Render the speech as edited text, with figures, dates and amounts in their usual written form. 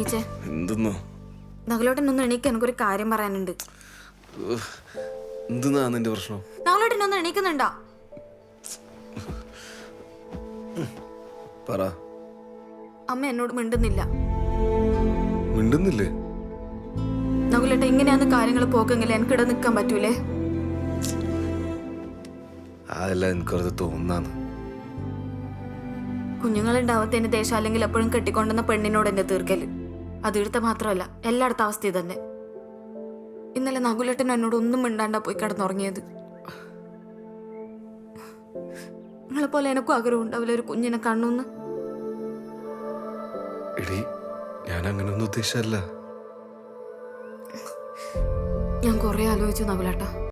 എണീച്ചേ. എന്തെന്നോ? നകുലേട്ടൻ ഒന്ന് എണീക്ക്, എനിക്കൊരു കാര്യം പറയാനുണ്ട്. എന്തെന്നാ നിന്റെ പ്രശ്നം? നകുലേട്ടൻ ഒന്ന് എണീക്കുന്നുണ്ടോ? പറ. അമ്മ എന്നോട് മിണ്ടുന്നില്ല. മിണ്ടുന്നില്ലേ? നകുലേട്ടൻ ഇങ്ങനെയാന്ന് കാര്യങ്ങൾ പോക്കെങ്കിൽ എനിക്കിടെ നിൽക്കാൻ പറ്റൂലേ? അതല്ല, എനിക്കത് തോന്നാന്ന്. കുഞ്ഞുങ്ങളുണ്ടാവത്തേന് ദേശം അല്ലെങ്കിൽ എപ്പോഴും കെട്ടിക്കൊണ്ടുവന്ന പെണ്ണിനോട് എന്നെ തീർക്കല്. അത് ഇവിടുത്തെ മാത്രമല്ല, എല്ലായിടത്തും അവസ്ഥ തന്നെ. ഇന്നലെ നകുലേട്ടൻ എന്നോട് ഒന്നും മിണ്ടാണ്ടാ പോയി കിടന്നുറങ്ങിയത്. നിങ്ങളെപ്പോലെ എനിക്കും ആഗ്രഹം ഉണ്ടാവില്ല ഒരു കുഞ്ഞിനെ കണ്ണൂന്ന്. എടി, ഞാൻ അങ്ങനെയൊന്നും ഉദ്ദേശിച്ചല്ല. ഞാൻ കുറെ ആലോചിച്ചു നകുലേട്ടാ.